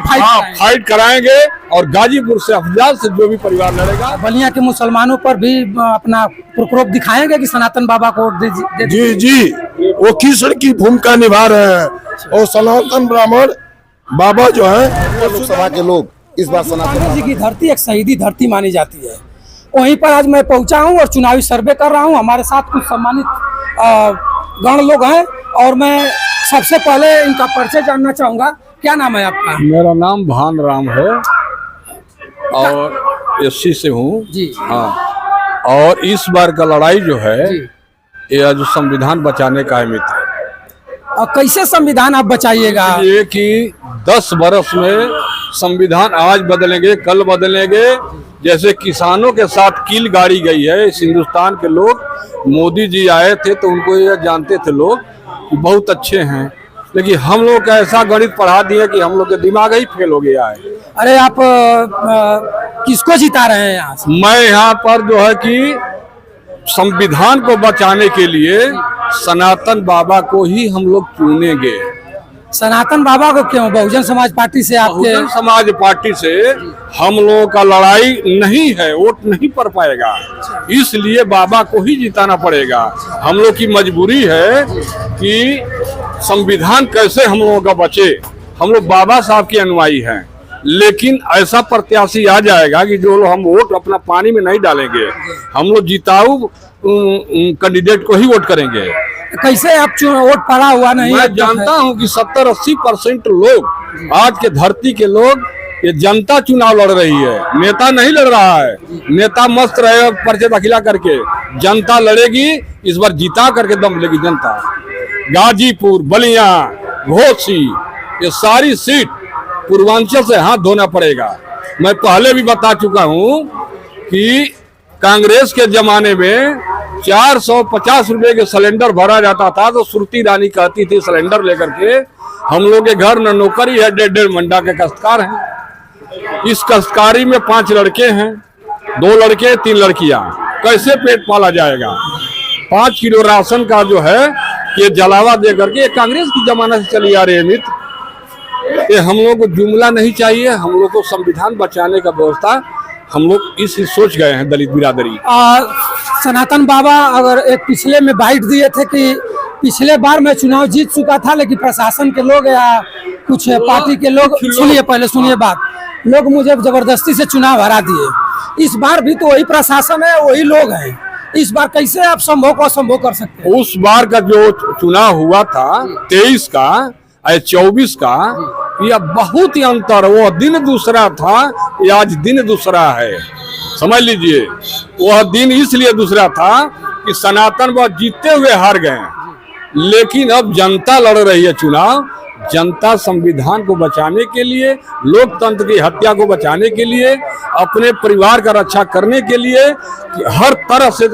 Fight कराएंगे और गाजीपुर से अफजाल से जो भी परिवार लड़ेगा। बलिया के मुसलमानों पर भी अपना प्रकोप दिखाएंगे कि सनातन बाबा को वोट जी जी, वो किसर की भूमिका निभा रहे हैं और सनातन ब्राह्मण बाबा जो है लोकसभा के लोग इस बार सनातन जी की धरती एक शहीदी धरती मानी जाती है। वहीं पर आज मैं पहुंचा हूं और चुनावी सर्वे कर रहा हूं। हमारे साथ कुछ सम्मानित गण लोग हैं और मैं सबसे पहले इनका परिचय जानना चाहूंगा। क्या नाम है आपका? मेरा नाम भान राम है और एससी से हूँ जी। हाँ, और इस बार का लड़ाई जो है ये जो संविधान बचाने का है मित्र। और कैसे संविधान आप बचाइएगा? ये कि 10 वर्ष में संविधान आज बदलेंगे कल बदलेंगे। जैसे किसानों के साथ कील गाड़ी गई है इस हिंदुस्तान के लोग। मोदी जी आए थे तो उनको ये जानते थे लोग कि बहुत अच्छे हैं, लेकिन हम लोग का ऐसा गणित पढ़ा दिया कि हम लोग का दिमाग ही फेल हो गया है। अरे आप किसको जिता रहे हैं यहाँ से? मैं यहाँ पर जो है कि संविधान को बचाने के लिए सनातन बाबा को ही हम लोग चुनेंगे। सनातन बाबा को क्यों? बहुजन समाज पार्टी से आपके? बहुजन समाज पार्टी से हम लोगों का लड़ाई नहीं है, वोट नहीं पड़ पाएगा, इसलिए बाबा को ही जिताना पड़ेगा। हम लोग की मजबूरी है कि संविधान कैसे हम लोगों का बचे। हम लोग बाबा साहब के अनुयायी हैं, लेकिन ऐसा प्रत्याशी आ जाएगा कि जो लोग हम वोट अपना पानी में नहीं डालेंगे, हम लोग जिताऊ कैंडिडेट को ही वोट करेंगे। कैसे आप वोट पड़ा हुआ नहीं? मैं जानता हूं कि 70-80% लोग आज के धरती के लोग ये जनता चुनाव लड़ रही है, नेता नहीं लड़ रहा है। नेता मस्त रहे पर्चे दाखिला करके, जनता लड़ेगी। इस बार जीता करके दम लेगी जनता। गाजीपुर, बलिया, घोसी, ये सारी सीट पूर्वांचल से हाथ धोना पड़ेगा। मैं पहले भी बता चुका हूं कि कांग्रेस के जमाने में 450 रुपए के सिलेंडर भरा जाता था तो श्रुति रानी कहती थी सिलेंडर लेकर के हम लोग के घर न नौकरी है, 1.5 मंडा के काश्तकार हैं। इस काश्तकारी में 5 लड़के हैं, 2 लड़के 3 लड़कियां, कैसे पेट पाला जाएगा? 5 किलो राशन का जो है ये जलावा दे करके कांग्रेस की जमाना से चली आ रही है मित्र। ये हम लोग को जुमला नहीं चाहिए, हम लोग को संविधान बचाने का व्यवस्था हम लोग इस सोच गए हैं दलित बिरादरी। सनातन बाबा अगर एक पिछले में बाइट दिए थे कि पिछले बार मैं चुनाव जीत चुका था, लेकिन प्रशासन के लोग या कुछ पार्टी के लोग, सुनिए बात, लोग मुझे जबरदस्ती से चुनाव हरा दिए। इस बार भी तो वही प्रशासन है, वही लोग हैं। इस बार कैसे आप संभव को असंभव कर सकते हैं? उस बार का जो चुनाव हुआ था 23 का 24 का, यह बहुत ही अंतर। वो दिन दूसरा था, ये आज दिन दूसरा है। समझ लीजिए, वह दिन इसलिए दूसरा था कि सनातन बाबा जीतते हुए हार गए, लेकिन अब जनता लड़ रही है चुनाव। जनता संविधान को बचाने के लिए, लोकतंत्र की हत्या को बचाने के लिए, अपने परिवार का रक्षा करने के लिए हर तरह से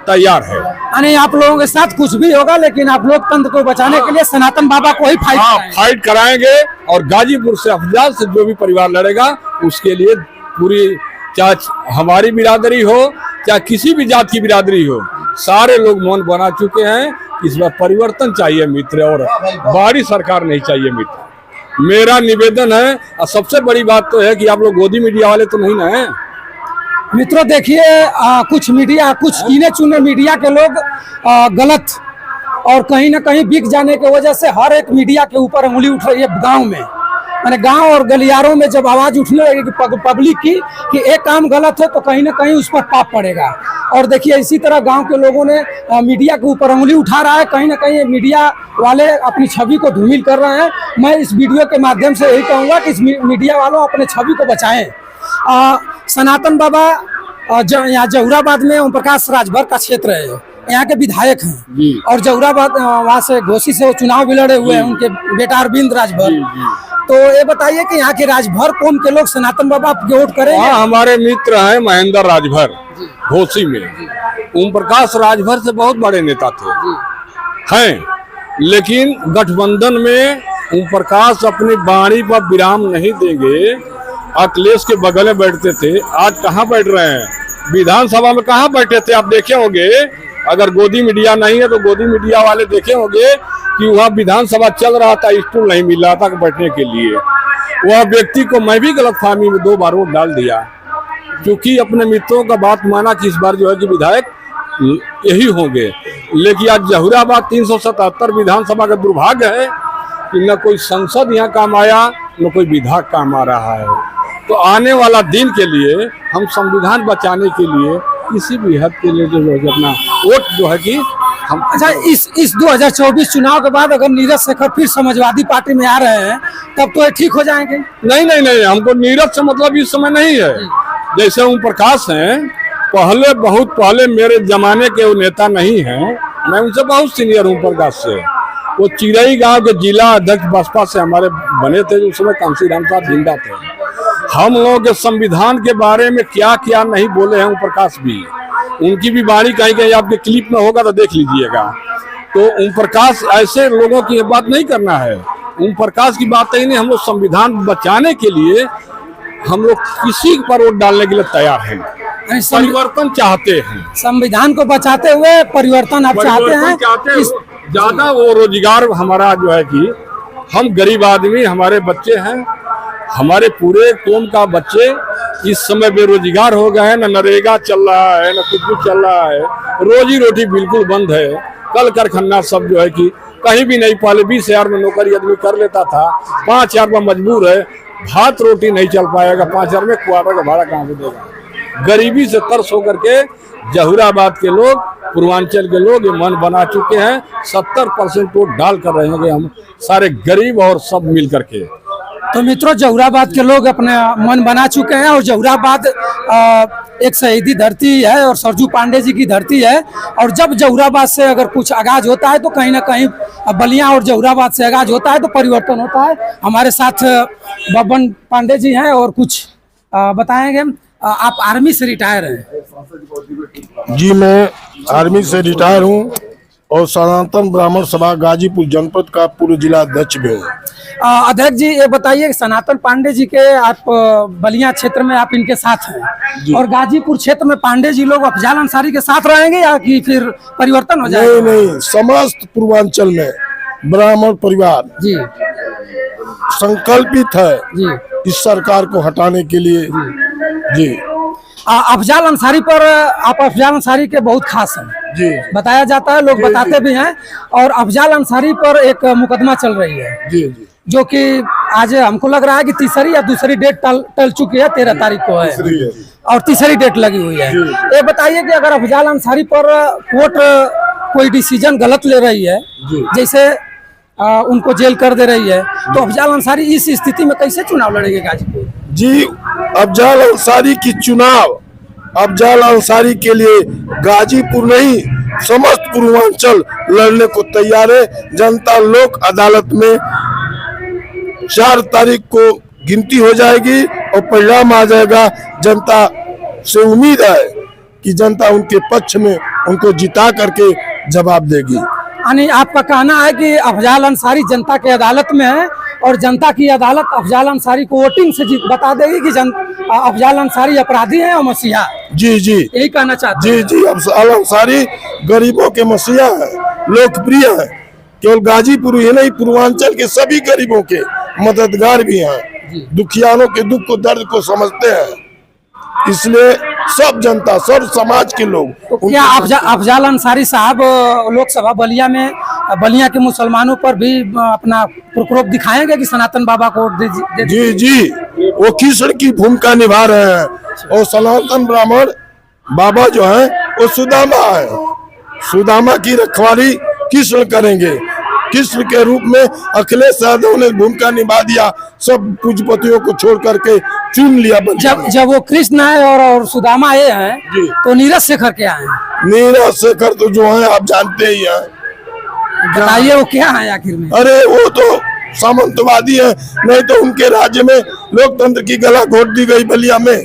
तैयार है। यानी आप लोगों के साथ कुछ भी होगा, लेकिन आप लोकतंत्र को बचाने के लिए सनातन बाबा को ही फाइट कराएंगे और गाजीपुर से अफजाल से जो भी परिवार लड़ेगा उसके लिए पूरी, चाहे हमारी बिरादरी हो चाहे किसी भी जात की बिरादरी हो, सारे लोग मन बना चुके हैं। इस बार परिवर्तन चाहिए मित्र, और बाहरी सरकार नहीं चाहिए मित्र। मेरा निवेदन है। और सबसे बड़ी बात तो है कि आप लोग गोदी मीडिया वाले तो नहीं ना है मित्रों। देखिए कुछ मीडिया, कुछ गिने चुने मीडिया के लोग गलत और कहीं ना कहीं बिक जाने की वजह से हर एक मीडिया के ऊपर उंगली उठ रही है। गांव में, मैंने गांव और गलियारों में जब आवाज उठने लगेगी पब्लिक की कि एक काम गलत है तो कहीं ना कहीं उस पर पाप पड़ेगा। और देखिए इसी तरह गांव के लोगों ने मीडिया के ऊपर उंगली उठा रहा है। कहीं ना कहीं मीडिया वाले अपनी छवि को धूमिल कर रहे हैं। मैं इस वीडियो के माध्यम से यही कहूँगा कि इस मीडिया वालों अपने छवि को बचाएं। सनातन बाबा यहाँ जहुराबाद में ओम प्रकाश राजभर का क्षेत्र है, यहाँ के विधायक हैं और जहुराबाद वहाँ से घोसी से वो चुनाव भी लड़े हुए हैं, उनके बेटा अरविंद राजभर। तो ये बताइए कि यहाँ के राजभर कौन के लोग सनातन बाबा आपके वोट करेंगे? हमारे मित्र हैं महेंद्र राजभर घोसी में। ओम प्रकाश राजभर से बहुत बड़े नेता थे हैं, लेकिन गठबंधन में ओम प्रकाश अपनी बाणी पर विराम नहीं देंगे। अखिलेश के बगल में बैठते थे, आज कहाँ बैठ रहे हैं? विधानसभा में कहाँ बैठे थे? आप देखे होंगे, अगर गोदी मीडिया नहीं है तो गोदी मीडिया वाले देखे होंगे कि वहाँ विधानसभा चल रहा था, स्टूल नहीं मिल रहा था बैठने के लिए। वह व्यक्ति को मैं भी गलतफहमी में 2 बार वोट डाल दिया, क्योंकि अपने मित्रों का बात माना कि इस बार जो है कि विधायक यही होंगे। लेकिन आज जहुराबाद 377 विधानसभा का दुर्भाग्य है कि न कोई सांसद यहाँ काम आया, न कोई विधायक काम आ रहा है। तो आने वाला दिन के लिए हम संविधान बचाने के लिए किसी भी हद के लिए जो है अपना वोट जो है कि हम। अच्छा, इस 2024 चुनाव के बाद अगर नीरज शेखर फिर समाजवादी पार्टी में आ रहे हैं तब तो ये ठीक हो जाएंगे? नहीं, हमको नीरज से मतलब इस समय नहीं है। जैसे ओम प्रकाश हैं, पहले बहुत पहले मेरे जमाने के वो नेता नहीं हैं, मैं उनसे बहुत सीनियर हूँ प्रकाश से। वो चिरई गांव के जिला अध्यक्ष बसपा से हमारे बने थे, उस समय कांशीराम साहब जिंदा थे। हम लोग के संविधान के बारे में क्या क्या नहीं बोले हैं ओम प्रकाश भी, उनकी भी वाणी कहीं कहीं आपके क्लिप में होगा तो देख लीजिएगा। तो ओम प्रकाश ऐसे लोगों की बात नहीं करना है। ओम प्रकाश की बात ही नहीं, हम लोग संविधान बचाने के लिए हम लोग किसी पर वोट डालने के लिए तैयार हैं, परिवर्तन चाहते हैं। संविधान को बचाते हुए परिवर्तन आप चाहते हैं? ज्यादा वो रोजगार हमारा जो है कि हम गरीब आदमी, हमारे बच्चे हैं, हमारे पूरे कौम का बच्चे इस समय बेरोजगार हो गए हैं। न नरेगा चल रहा है, न कुछ चल रहा है, रोजी रोटी बिल्कुल बंद है। कल कारखाना सब जो है कि कहीं भी नहीं। पहले 20,000 में नौकरी आदमी कर लेता था, 5,000 में मजबूर है। भात रोटी नहीं चल पाएगा 5,000 में, क्वार्टर का भाड़ा कहाँ से देगा? गरीबी से तरस होकर के जहुराबाद के लोग, पूर्वांचल के लोग ये मन बना चुके हैं। 70% वोट डाल कर रहे हैं हम सारे गरीब और सब मिल करके। तो मित्रों, जहुराबाद के लोग अपने मन बना चुके हैं और जहुराबाद एक शहीदी धरती है और सरजू पांडे जी की धरती है। और जब जहुराबाद से अगर कुछ आगाज होता है तो कहीं ना कहीं बलिया और जहुराबाद से आगाज होता है तो परिवर्तन होता है। हमारे साथ बबन पांडे जी हैं और कुछ बताएंगे। आप आर्मी से रिटायर हैं? जी, मैं आर्मी से रिटायर हूँ और सनातन ब्राह्मण सभा गाजीपुर जनपद का पूर्व जिला अध्यक्ष भी हूँ। अध्यक्ष जी, ये बताइए कि सनातन पांडे जी के आप बलिया क्षेत्र में आप इनके साथ हैं और गाजीपुर क्षेत्र में पांडे जी लोग अफजाल अंसारी के साथ रहेंगे या कि फिर परिवर्तन हो जाएगा? नहीं, समस्त पूर्वांचल में ब्राह्मण परिवार जी संकल्पित है जी इस सरकार को हटाने के लिए। जी अफजाल अंसारी पर आप अफजाल अंसारी के बहुत खास हैं जी, बताया जाता है, लोग बताते भी हैं। और अफजाल अंसारी पर एक मुकदमा चल रही है जी जी, जो कि आज हमको लग रहा है कि तीसरी या दूसरी डेट टल चुकी है, 13 तारीख को है और तीसरी डेट लगी हुई है। ये बताइए कि अगर अफजाल अंसारी पर कोर्ट कोई डिसीजन गलत ले रही है, जैसे उनको जेल कर दे रही है, तो अफजाल अंसारी इस स्थिति में कैसे चुनाव लड़ेंगे गाजीपुर? जी, अफजाल अंसारी की चुनाव अफजाल अंसारी के लिए गाजीपुर नहीं समस्त पूर्वांचल लड़ने को तैयार है। जनता लोक अदालत में 4 तारीख को गिनती हो जाएगी और परिणाम आ जाएगा। जनता से उम्मीद है कि जनता उनके पक्ष में उनको जिता करके जवाब देगी। यानी आपका कहना है कि अफजाल अंसारी जनता की अदालत में है और जनता की अदालत अफजाल अंसारी को वोटिंग से बता देगी कि अफजाल अंसारी अपराधी हैं और मसीहा। जी जी, यही कहना चाहते हैं? जी, अफजाल अंसारी गरीबों के मसीहा है, लोकप्रिय है। केवल गाजीपुर ही नहीं, पूर्वांचल के सभी गरीबों के मददगार भी हैं, दुखियानों के दुख को दर्द को समझते हैं। इसलिए सब जनता, सब समाज के लोग। तो क्या अफजाल अंसारी साहब लोकसभा बलिया के मुसलमानों पर भी अपना प्रकोप दिखाएंगे कि सनातन बाबा को वोट दे? जी जी, वो कृष्ण की भूमिका निभा रहे हैं और सनातन ब्राह्मण बाबा जो है वो सुदामा है। सुदामा की रखवाली कृष्ण करेंगे। कृष्ण के रूप में अखिलेश यादव ने भूमिका निभा दिया, सब पूजपतियों को छोड़ करके चुन लिया। जब वो कृष्ण है और सुदामा ये हैं, तो नीरज शेखर क्या है? नीरज शेखर तो जो है आप जानते ही हैं। बताइए वो क्या है आखिर में? अरे वो तो सामंतवादी है, नहीं तो उनके राज्य में लोकतंत्र की गला घोट दी गई। बलिया में,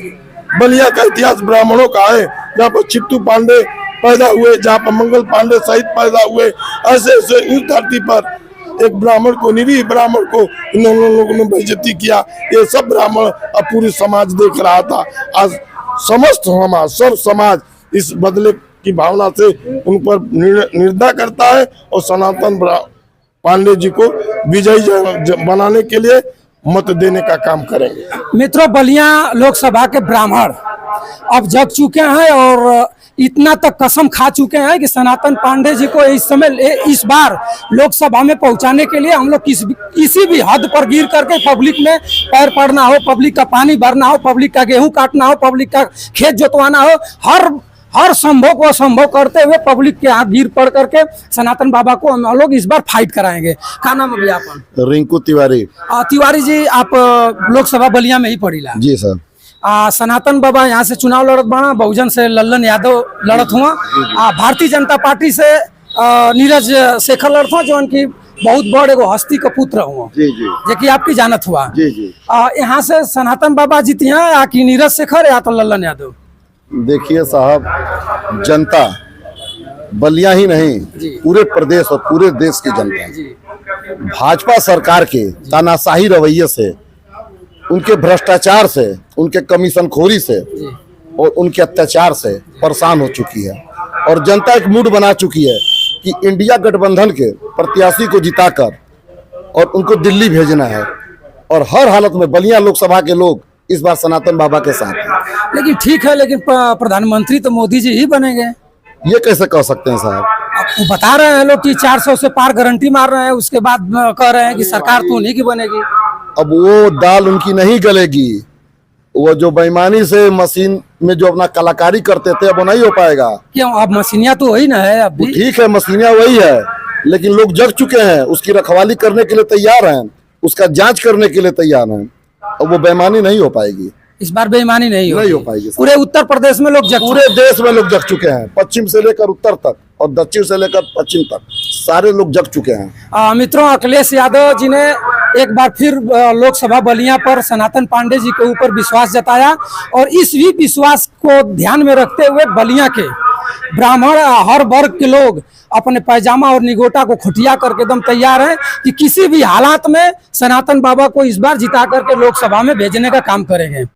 बलिया का इतिहास ब्राह्मणों का है, जहाँ पर चित्तू पांडे पैदा हुए, जहाँ पर मंगल पांडे सहित पैदा हुए। ऐसे ऐसे उस धरती पर एक ब्राह्मण को, निरीह ब्राह्मण को इन लोगों ने बेइज्जती किया। ये सब ब्राह्मण अब पूरी समाज देख रहा था। आज समस्त समाज, सब समाज इस बदले की भावना से उन पर निर्दय करता है और सनातन पांडे जी को विजयी बनाने के लिए मत देने का काम करेंगे। मित्रों, बलिया लोकसभा के ब्राह्मण अब जग चुके हैं और इतना तक कसम खा चुके हैं कि सनातन पांडे जी को इस समय इस बार लोकसभा में पहुंचाने के लिए हम लोग किसी भी हद पर गिर करके पब्लिक में पैर पड़ना हो, पब्लिक का पानी भरना हो, पब्लिक का गेहूं काटना हो, पब्लिक का खेत जोतवाना हो, हर संभव को असंभव करते हुए पब्लिक के हाथ गिर पड़ करके सनातन बाबा को हम लोग इस बार फाइट कराएंगे। क्या नाम है आपका? रिंकू तिवारी। तिवारी जी, आप लोकसभा बलिया में ही पड़ीला? जी सर। सनातन बाबा यहाँ से चुनाव लड़त बना, बहुजन से लल्लन यादव लड़त हुआ, भारतीय जनता पार्टी से नीरज शेखर लड़त हुआ, जो उनकी बहुत बड़ एगो हस्ती का पुत्र हुआ, जी जी, जो कि आपकी जानत हुआ। जी जी। यहाँ से सनातन बाबा जीती हैं या कि नीरज शेखर या तो लल्लन यादव? देखिए साहब, जनता बलिया ही नहीं पूरे प्रदेश और पूरे देश की जनता भाजपा सरकार के तानाशाही रवैये से, उनके भ्रष्टाचार से, उनके कमीशनखोरी से और उनके अत्याचार से परेशान हो चुकी है। और जनता एक मूड बना चुकी है कि इंडिया गठबंधन के प्रत्याशी को जिताकर और उनको दिल्ली भेजना है। और हर हालत में बलिया लोकसभा के लोग इस बार सनातन बाबा के साथ हैं। लेकिन ठीक है, लेकिन प्रधानमंत्री तो मोदी जी ही बनेंगे। ये कैसे कह सकते हैं साहब? वो बता रहे हैं लोग कि 400 से पार गारंटी मार रहे हैं, उसके बाद कह रहे हैं कि सरकार तो उन्हीं की बनेगी। अब वो दाल उनकी नहीं गलेगी। वो जो बेईमानी से मशीन में जो अपना कलाकारी करते थे, अब वो नहीं हो पाएगा। क्यों? अब मशीनिया तो वही ना है अब भी। ठीक है, मशीनिया वही है, लेकिन लोग जग चुके हैं, उसकी रखवाली करने के लिए तैयार हैं, उसका जांच करने के लिए तैयार हैं। अब वो बेईमानी नहीं हो पाएगी। इस बार बेईमानी नहीं हो पाएगी। पूरे उत्तर प्रदेश में लोग पूरे देश में लोग जग चुके हैं, पश्चिम से लेकर उत्तर तक और दक्षिण से लेकर पश्चिम तक सारे लोग जग चुके हैं। मित्रों, अखिलेश यादव जी ने एक बार फिर लोकसभा बलिया पर सनातन पांडे जी के ऊपर विश्वास जताया और इस भी विश्वास को ध्यान में रखते हुए बलिया के ब्राह्मण हर वर्ग के लोग अपने पैजामा और निगोटा को खुटिया करके एकदम तैयार हैं कि किसी भी हालात में सनातन बाबा को इस बार जिता करके लोकसभा में भेजने का काम करेंगे।